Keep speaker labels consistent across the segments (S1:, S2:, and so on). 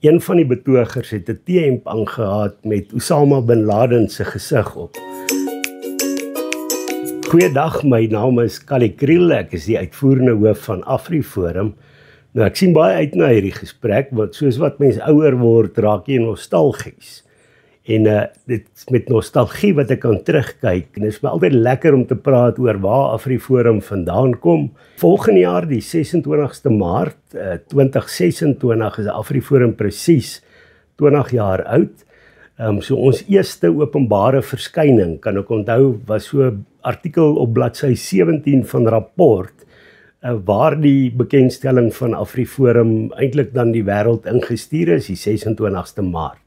S1: Een van die betogers het 'n T-hemp aangehad met Osama bin Laden se gesig op. Goeiedag, my naam is Kali Kriel, ek is die uitvoerende hoof van AfriForum. Nou, ek sien baie uit na hierdie gesprek, want soos wat mens ouer word, raak jy nostalgies. En dit is met nostalgie wat ek kan terugkyk, en dit is my altyd lekker om te praat oor waar AfriForum vandaan kom. Volgende jaar, die 26ste Maart 2026, is AfriForum presies 20 jaar oud. So ons eerste openbare verskyning, kan ek onthou, was so 'n artikel op bladsy 17 van Rapport, waar die bekendstelling van AfriForum eintlik dan die wêreld ingestuur is, die 26ste Maart.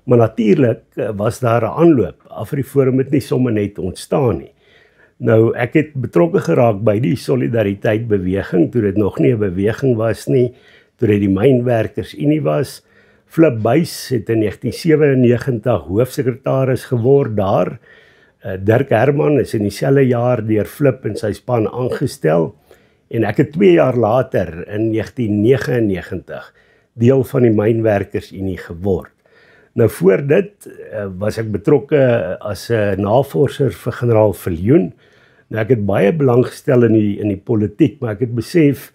S1: Maar natuurlik was daar 'n aanloop. AfriForum het nie sommer net ontstaan nie. Nou, ek het betrokke geraak by die Solidariteit beweging, toe dit nog nie 'n beweging was nie, toe dit die Mynwerkersunie was. Flip Buys het in 1997 hoofsekretaris geword daar. Dirk Herman is in dieselfde jaar deur Flip en sy span aangestel. En ek het 2 jaar later, in 1999, deel van die Mynwerkersunie geword. Nou voor dit was ek betrokke as 'n navorser vir generaal Viljoen. Nou ek het baie belang gestel in die politiek, maar ek het besef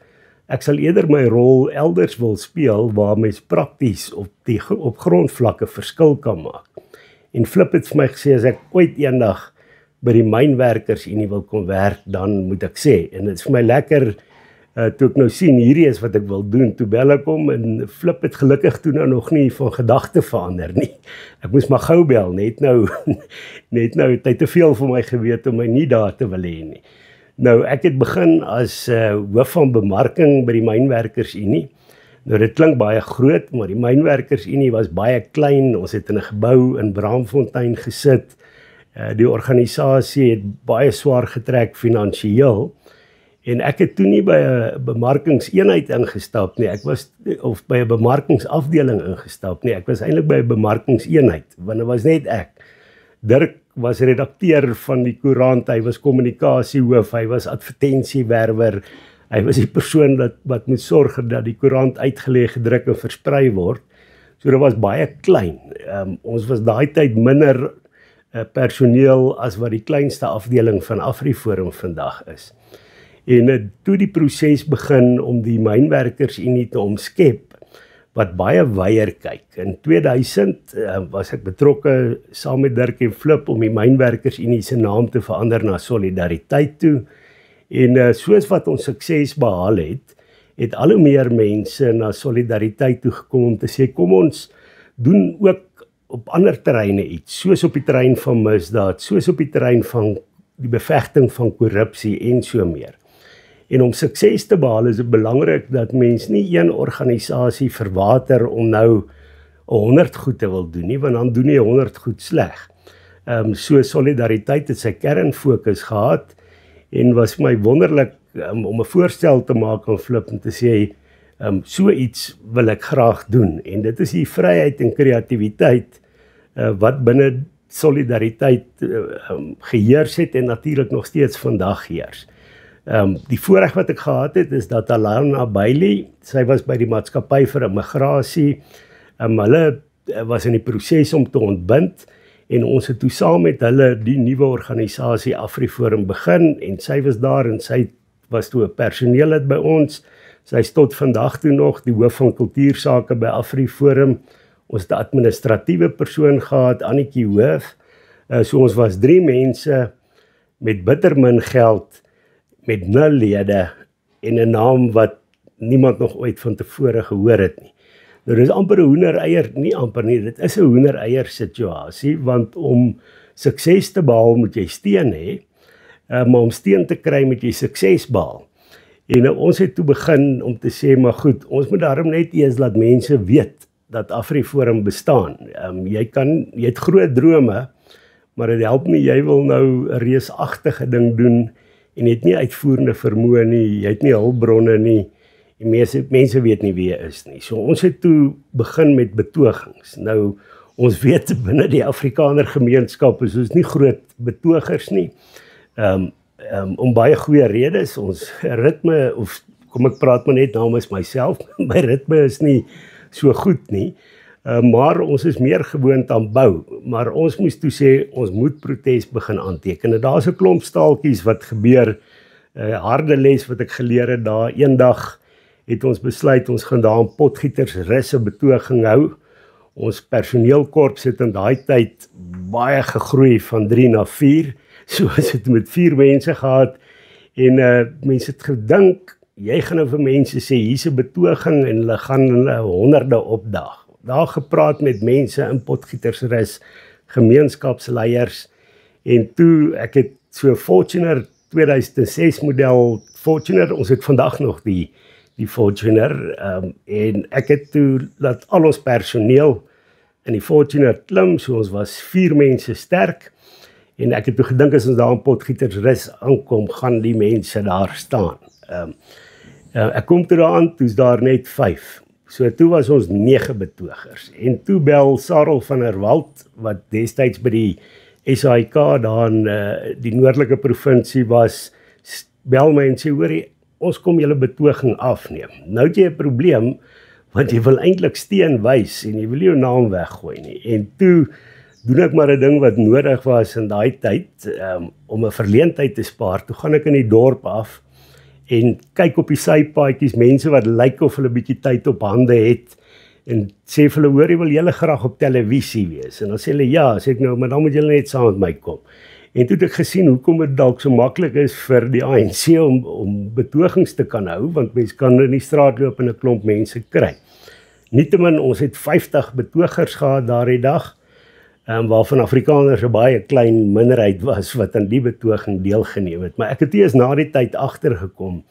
S1: ek sal eerder my rol elders wil speel waar mens prakties op grondvlakke verskil kan maak. En Flip het vir my gesê, as ek ooit eendag by die Mynwerkersunie wil kom werk, dan moet ek sê, en dit is vir my lekker, toe ek nou sien, hierdie is wat ek wil doen, toe bel ek hom, en Flip het gelukkig toe nou nog nie van gedagte verander nie. Ek moes maar gou bel, net nou het hy te veel vir my geweet om my nie daar te wil hê nie. Nou, ek het begin as hoof van bemarking by die Mynwerkersunie. Nou, dit klink baie groot, maar die Mynwerkersunie was baie klein. Ons het in 'n gebou in Braamfontein gesit. Die organisasie het baie swaar getrek finansiëel. En ek het toe nie by 'n bemarkingseenheid ingestap nie. Of by 'n bemarkingsafdeling ingestap nie. Ek was eintlik by 'n bemarkingseenheid, want dit was net ek. Dirk was redakteur van die koerant, hy was kommunikasiehoof, hy was advertensiewerwer, hy was die persoon wat moet sorg dat die koerant uitgelê, gedruk en versprei word. So dit was baie klein. Ons was daai tyd minder personeel as wat die kleinste afdeling van AfriForum vandag is. En toe die proses begin om die Mynwerkersunie te omskep, wat baie wyer kyk. In 2000 was ek betrokke saam met Dirk en Flip om die Mynwerkersunie se naam te verander na Solidariteit toe. En soos wat ons sukses behaal het al hoe meer mense na Solidariteit toe gekom om te sê, kom ons doen ook op ander terreine iets, soos op die terrein van misdaad, soos op die terrein van die bevegting van korrupsie en so meer. En om sukses te behaal is dit belangrik dat mens nie een organisasie verwater om nou 100 goed te wil doen nie, want dan doen jy 100 goed sleg. So Solidariteit het sy kernfokus gehad en was my wonderlik om 'n voorstel te maak aan Flip en te sê, so iets wil ek graag doen. En dit is die vryheid en kreatiwiteit wat binne Solidariteit geheers het en natuurlik nog steeds vandag heers. Die voorreg wat ek gehad het, is dat Alana Bailey, sy was by die Maatskappy vir Immigrasie, hulle was in die proses om te ontbind, en ons het toe saam met hulle die nuwe organisasie AfriForum begin, en sy was daar, en sy was toe 'n personeellid by ons. Sy is tot vandag toe nog die hoof van kultuursake by AfriForum. Ons het 'n administratiewe persoon gehad, Annetjie Hoof. So ons was 3 mense met bitter min geld, met 0 lede en 'n naam wat niemand nog ooit van tevore gehoor het nie. Nou, dit is amper 'n hoender-eier, nie amper nie, dit is 'n hoender-eier situasie, want om sukses te behaal moet jy steun hê, maar om steun te kry moet jy sukses behaal. En ons het toe begin om te sê, maar goed, ons moet daarom net eers laat mense weet dat AfriForum bestaan. Jy het groot drome, maar dit help nie, jy wil nou 'n reusagtige ding doen, en jy het nie uitvoerende vermoë nie, jy het nie hulpbronne nie, en mense weet nie wie jy is nie. So ons het toe begin met betogings. Nou, ons weet binne die Afrikaner gemeenskap is ons nie groot betogers nie, om baie goeie redes. Ons ritme, of kom ek praat maar net namens myself, my ritme is nie so goed nie. Maar ons is meer gewoond aan bou. Maar ons moes toe sê, ons moet protes begin aanteken. En daar's 'n klomp staaltjies wat gebeur, harde les wat ek geleer het daar. Eendag het ons besluit, ons gaan daar 'n Potgietersrus 'n betoging hou. Ons personeelkorps het in daai tyd baie gegroei van 3 na 4. So ons het met 4 mense gehad. En mense het gedink, jy gaan nou vir mense sê, hier's 'n betoging en hulle gaan hulle honderde opdaag. Daar gepraat met mense in Potgietersrus, gemeenskapsleiers, en toe, ek het so Fortuner 2006 model Fortuner, ons het vandag nog die Fortuner, en ek het toe laat al ons personeel in die Fortuner klim, so ons was 4 mense sterk, en ek het toe gedink as ons daar in Potgietersrus aankom, gaan die mense daar staan. Ek kom toe daaraan, toe's daar net 5. So toe was ons 9 betogers. En toe bel Sarel van der Walt, wat destyds by die SAIK daar in die noordelike provinsie was, bel my en sê, hoorie, ons kom julle betoging afneem. Nou het jy 'n probleem, want jy wil eintlik steen wys en jy wil jou naam weggooi nie. En toe doen ek maar 'n ding wat nodig was in daai tyd, om 'n verleentheid te spaar. Toe gaan ek in die dorp af en kyk op die sypaadjies, mense wat lyk of hulle bietjie tyd op hande het, en sê vir hulle, hoor, jy wil julle graag op televisie wees. En dan sê hulle, ja, sê ek nou, maar dan moet julle net saam met my kom. En toe het ek gesien hoekom dit dalk so maklik is vir die ANC om betogings te kan hou, want mense kan in die straat loop en 'n klomp mense kry. Nietemin, ons het 50 betogers gehad daardie dag, waarvan Afrikaners 'n baie klein minderheid was wat aan die betoging deelgeneem het. Maar ek het eers na die tyd agtergekom.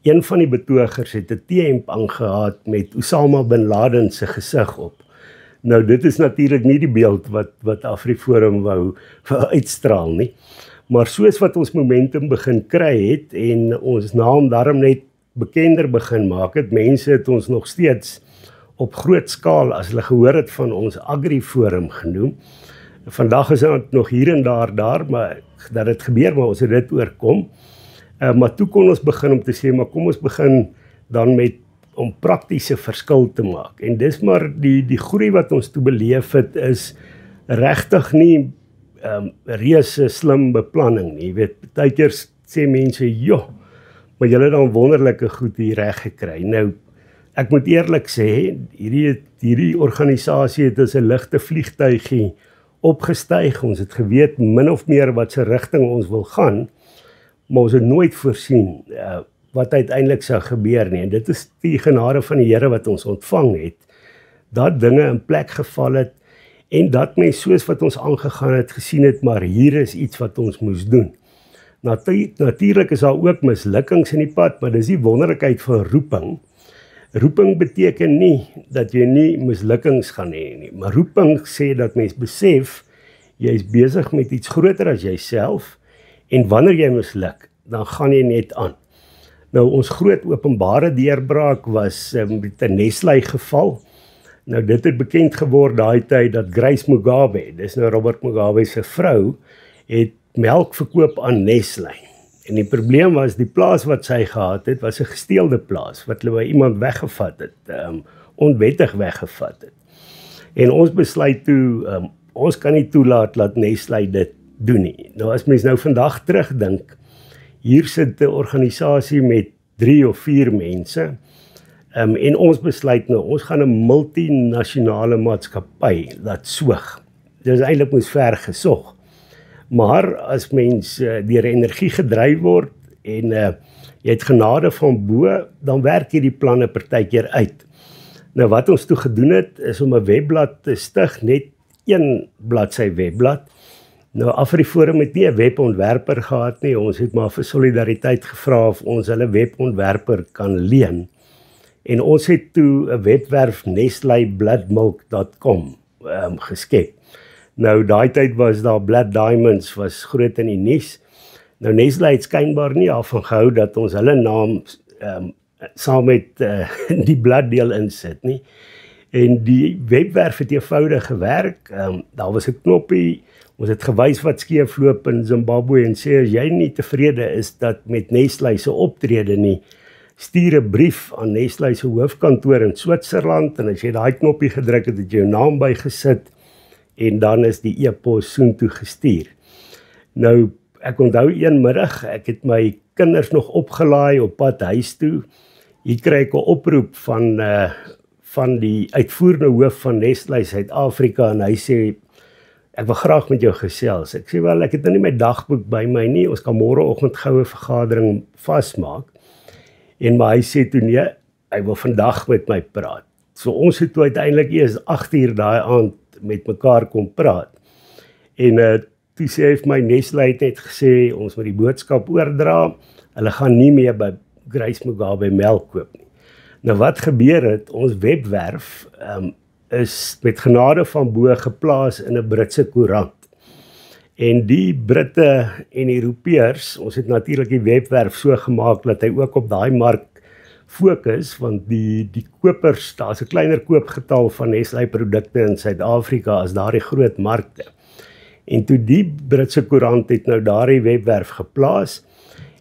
S1: Een van die betogers het 'n T-hemp aangehad met Osama bin Laden se gesig op. Nou dit is natuurlik nie die beeld wat AfriForum wou uitstraal nie. Maar soos wat ons momentum begin kry het en ons naam daarom net bekender begin maak het, mense het ons nog steeds op groot skaal, as hulle gehoor het van ons AgriForum genoem. Vandag is dit nog hier en daar, maar dat dit gebeur, maar ons het dit oorkom. Maar toe kon ons begin om te sê, maar kom ons begin dan met om praktiese verskil te maak. En dis maar die groei wat ons toe beleef het, is regtig nie reuse slim beplanning nie. Jy weet, baie keer sê mense, joh, maar julle het dan wonderlike goed hier reg gekry. Nou, ek moet eerlik sê, hierdie organisasie het as 'n ligte vliegtuigie opgestyg. Ons het geweet min of meer wat se rigting ons wil gaan, maar ons het nooit voorsien wat uiteindelik sou gebeur nie. En dit is die genade van die Here wat ons ontvang het, dat dinge in plek geval het, en dat mens soos wat ons aangegaan het, gesien het, maar hier is iets wat ons moes doen. Natuurlik is daar ook mislukkings in die pad, maar dis die wonderlikheid van roeping. Roeping beteken nie dat jy nie mislukkings gaan hê nie, maar roeping sê dat mens besef, jy is besig met iets groter as jouself, en wanneer jy misluk, dan gaan jy net aan. Nou, ons groot openbare deurbraak was met 'n Nestlé geval. Nou, dit het bekend geword daai tyd dat Grace Mugabe, dis nou Robert Mugabe se vrou, het melk verkoop aan Nestlé. En die probleem was, die plaas wat sy gehad het, was 'n gesteelde plaas, wat hulle by iemand weggevat het, onwettig weggevat het. En ons besluit toe, ons kan nie toelaat dat Nestlé dit doen nie. Nou as mens nou vandag terugdink, hier sit 'n organisasie met 3 of 4 mense, en ons besluit nou, ons gaan 'n multinasjonale maatskappy laat soog. Dit is eintlik moes ver gesog. Maar as mens deur energie gedryf word en jy het genade van bo, dan werk jy die planne partykeer uit. Nou wat ons toe gedoen het, is om 'n webblad te stig, net 1 bladsy webblad. Nou AfriForum het nie 'n webontwerper gehad nie, ons het maar vir solidariteit gevra of ons hulle webontwerper kan leen. En ons het toe 'n webwerf nestlebloodmilk.com geskep. Nou daai tyd was daar Blood Diamonds was groot in die nuus. Nou Nestlé het skynbaar nie daarvan gehou dat ons hulle naam saam met die bloeddeel insit nie. En die webwerf het eenvoudig gewerk. Daar was 'n knoppie, ons het gewys wat skeefloop in Zimbabwe en sê as jy nie tevrede is dat met Nestlé se optrede nie, stuur 'n brief aan Nestlé se hoofkantoor in Switserland en as jy daai knoppie gedruk het, het jy jou naam bygesit en dan is die e-pos soontoe gestuur. Nou, ek onthou een middag, ek het my kinders nog opgelaai op pad huis toe. Hier kry ek 'n oproep van die uitvoerende hoof van Nestlé Suid-Afrika en hy sê, ek wil graag met jou gesels. Ek sê, wel, ek het nou nie my dagboek by my nie, ons kan môreoggend goue vergadering vasmaak. Maar hy sê toe nee, hy wil vandag met my praat. So ons het toe uiteindelik eers 8:00 daai aand met mekaar kom praat. Toe sê hy vir my, Nestlé het net gesê, ons moet die boodskap oordra, hulle gaan nie meer by Grace Mugabe melk koop nie. Nou wat gebeur het, ons webwerf is met genade van bo geplaas in 'n Britse koerant. En die Britte en Europeërs, ons het natuurlik die webwerf so gemaak dat hy ook op daai mark fokus, want die kopers, daar's 'n kleiner koopgetal van Nestlé produkte in Suid-Afrika as daardie groot markte. En toe die Britse koerant het nou daardie webwerf geplaas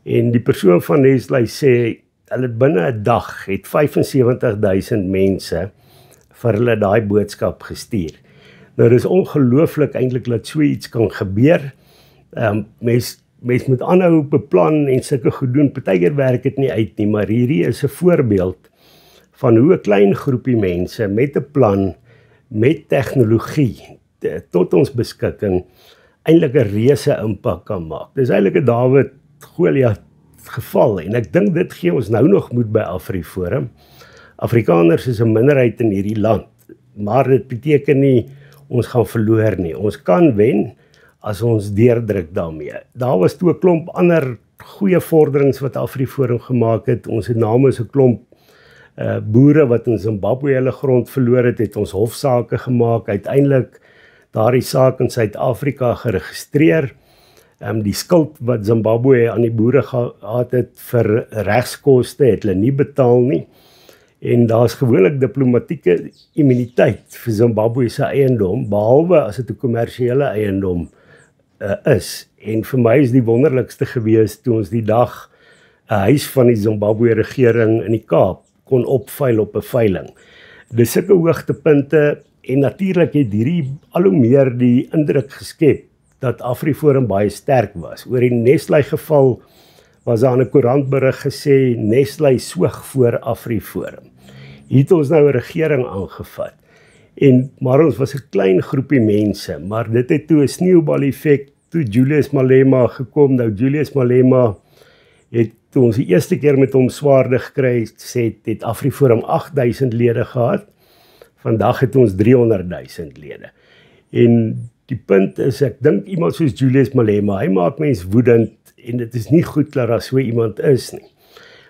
S1: en die persoon van Nestlé sê, hulle het binne 'n dag het 75,000 mense vir hulle daai boodskap gestuur. Nou, dis ongelooflik eintlik dat so iets kan gebeur. Mens moet aanhou beplan en sulke goed doen. Partykeer werk dit nie uit nie, maar hierdie is 'n voorbeeld van hoe 'n klein groepie mense met 'n plan, met tegnologie tot ons beskikking eintlik 'n reuse impak kan maak. Dis eintlik 'n Dawid Goliat geval en ek dink dit gee ons nou nog moed by AfriForum. Afrikaners is 'n minderheid in hierdie land, maar dit beteken nie ons gaan verloor nie. Ons kan wen as ons deurdruk daarmee. Daar was toe 'n klomp ander goeie vorderings wat AfriForum gemaak het. Ons het namens 'n klomp boere wat in Zimbabwe hulle grond verloor het ons hofsaake gemaak. Uiteindelik daardie saak in Suid-Afrika geregistreer. Die skuld wat Zimbabwe aan die boere gehad het vir regskoste het hulle nie betaal nie. En daar's gewoonlik diplomatieke immuniteit vir Zimbabwe se eiendom, behalwe as dit 'n kommersiële eiendom is. En vir my is die wonderlikste gewees toe ons die dag 'n huis van die Zimbabwe regering in die Kaap kon opveil op 'n veiling. Dis sulke hoogtepunte en natuurlik het hierdie al hoe meer die indruk geskep dat AfriForum baie sterk was. Oor die Nestlé geval was daar 'n koerantberig gesê Nestlé soeg voor AfriForum. Hier het ons nou 'n regering aangevat. Maar ons was 'n klein groepie mense, maar dit het toe 'n sneeubal effek toe Julius Malema gekom. Nou Julius Malema het toe ons die eerste keer met hom swaarde gekry het AfriForum 8,000 lede gehad. Vandag het ons 300,000 lede. En die punt is, ek dink iemand soos Julius Malema, hy maak mens woedend en dit is nie goed dat daar so iemand is nie.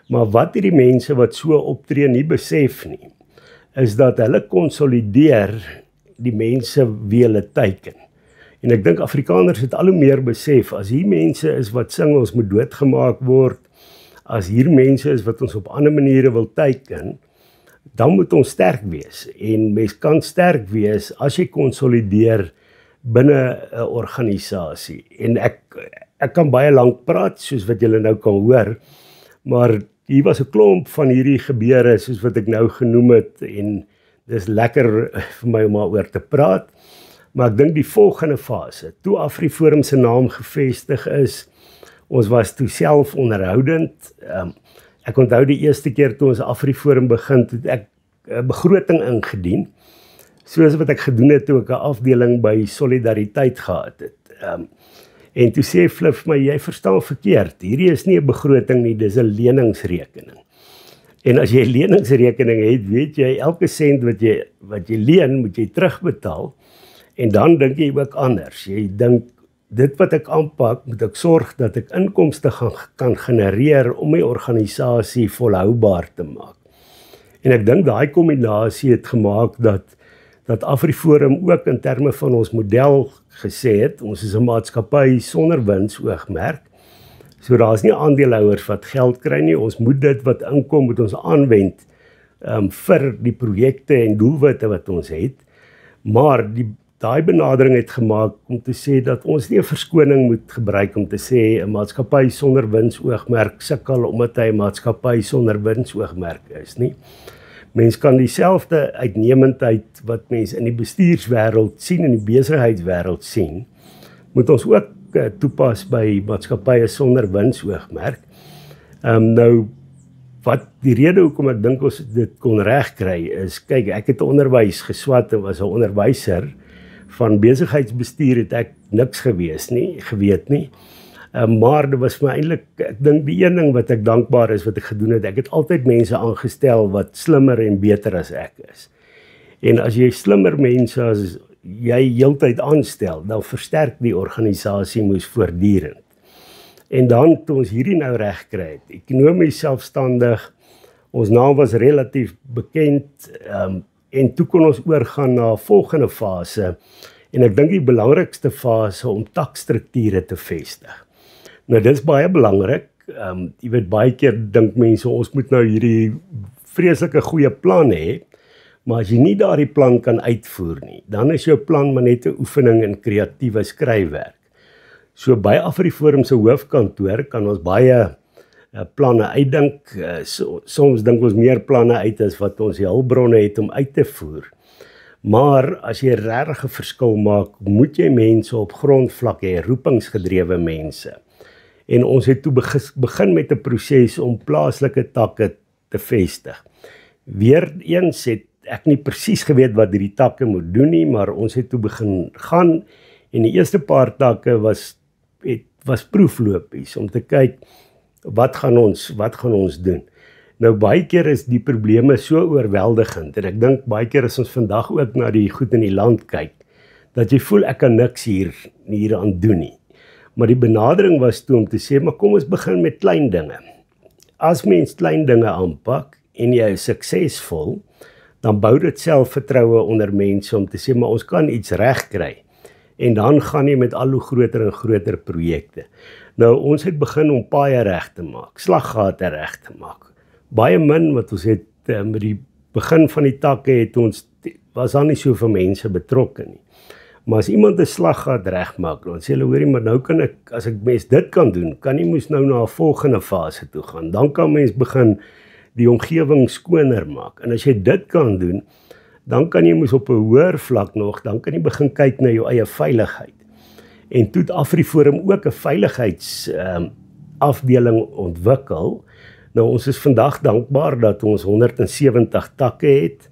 S1: Maar wat hierdie mense wat so optree nie besef nie, is dat hulle konsolideer die mense wie hulle teiken. En ek dink Afrikaners het al hoe meer besef, as hier mense is wat sing ons moet doodgemaak word, as hier mense is wat ons op ander maniere wil teiken, dan moet ons sterk wees. En mens kan sterk wees as jy konsolideer binne 'n organisasie. En ek kan baie lank praat, soos wat julle nou kan hoor, maar hier was 'n klomp van hierdie gebeure, soos wat ek nou genoem het, en dis lekker vir my om daaroor te praat. Maar ek dink die volgende fase, toe AfriForum se naam gevestig is, ons was toe self onderhoudend. Ek onthou die eerste keer toe ons AfriForum begin, het ek 'n begroting ingedien, soos wat ek gedoen het toe ek 'n afdeling by Solidariteit gehad het. En toe sê Flip vir my, jy verstaan verkeerd, hierdie is nie 'n begroting nie, dis 'n leningsrekening. En as jy 'n leningsrekening het, weet jy, elke sent wat jy leen, moet jy terugbetaal, en dan dink jy ook anders. Jy dink, dit wat ek aanpak, moet ek sorg dat ek inkomste kan genereer om my organisasie volhoubaar te maak. En ek dink daai kombinasie het gemaak dat AfriForum ook in terme van ons model gesê het, ons is 'n maatskappy sonder winsoogmerk, so daar is nie aandeelhouers wat geld kry nie, ons moet dit wat inkom, moet ons aanwend vir die projekte en doelwitte wat ons het, maar daai benadering het gemaak om te sê dat ons nie 'n verskoning moet gebruik om te sê 'n maatskappy sonder winsoogmerk sukkel omdat hy 'n maatskappy sonder winsoogmerk is nie. Mens kan dieselfde uitnemendheid wat mense in die bestuurswêreld sien en die besigheidswêreld sien, moet ons ook toepas by maatskappye sonder winsoogmerk. Nou wat die rede hoekom ek dink ons dit kon regkry is, kyk, ek het onderwys geswat en was 'n onderwyser. Van besigheidsbestuur het ek niks geweet nie. Maar dit was vir my eintlik, ek dink die een ding wat ek dankbaar is wat ek gedoen het, ek het altyd mense aangestel wat slimmer en beter as ek is. En as jy slimmer mense as jy heeltyd aanstel, dan versterk die organisasie moes voortdurend. En dan toe ons hierdie nou reg kry het, ekonomies selfstandig, ons naam was relatief bekend, en toe kon ons oorgaan na 'n volgende fase, en ek dink die belangrikste fase om takstrukture te vestig. Nou dis baie belangrik, jy weet baie keer dink mense ons moet nou hierdie vreeslike goeie plan hê, maar as jy nie daardie plan kan uitvoer nie, dan is jou plan maar net 'n oefening in kreatiewe skryfwerk. So by AfriForum se hoofkantoor kan ons baie planne uitdink, soms dink ons meer planne uit as wat ons die hulpbronne het om uit te voer. Maar as jy regtig 'n verskil maak, moet jy mense op grondvlak hê, roepingsgedrewe mense. En ons het toe begin met 'n proses om plaaslike takke te vestig. Weereens het ek nie presies geweet wat hierdie takke moet doen nie, maar ons het toe begin gaan en die eerste paar takke was proeflopies om te kyk wat gaan ons doen. Nou baie keer is die probleme so oorweldigend en ek dink baie keer as ons vandag ook na die goed in die land kyk, dat jy voel ek kan niks hier aan doen nie. Maar die benadering was toe om te sê, maar kom ons begin met klein dinge. As mens klein dinge aanpak en jy is suksesvol, dan bou dit selfvertroue onder mense om te sê, maar ons kan iets regkry. En dan gaan jy met al hoe groter en groter projekte. Nou, ons het begin om paaie reg te maak, slaggate reg te maak. Baie min wat ons het met die begin van die takke was daar nie soveel mense betrokke nie. Maar as iemand 'n slaggat regmaak, dan sê hulle, hoorie, maar nou kan ek, as ek mens dit kan doen, kan jy moes nou na 'n volgende fase toe gaan. Dan kan mens begin die omgewing skoner maak. En as jy dit kan doen, dan kan jy moes op 'n hoër vlak nog, dan kan jy begin kyk na jou eie veiligheid. En toe het AfriForum ook 'n veiligheidsafdeling ontwikkel. Nou ons is vandag dankbaar dat ons 170 takke het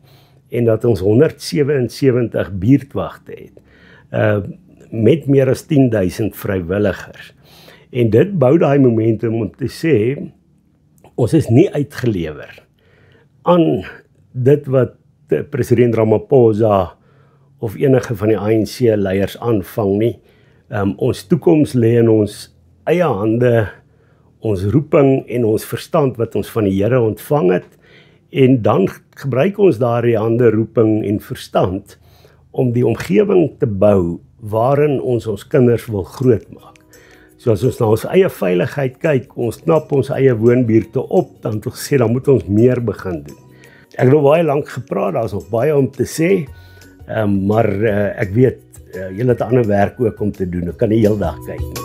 S1: en dat ons 177 buurtwagte het. Met meer as 10,000 vrywilligers. En dit bou daai momentum om te sê, ons is nie uitgelewer aan dit wat president Ramaphosa of enige van die ANC leiers aanvang nie. Ons toekoms lê in ons eie hande, ons roeping en ons verstand wat ons van die Here ontvang het, en dan gebruik ons daardie hande, roeping en verstand om die omgewing te bou waarin ons kinders wil grootmaak. So as ons na ons eie veiligheid kyk, ons knap ons eie woonbuurte op, dan het ons gesê, dan moet ons meer begin doen. Ek het nog baie lank gepraat, daar is nog baie om te sê, maar ek weet, julle het ander werk ook om te doen, ek kan die hele dag kyk.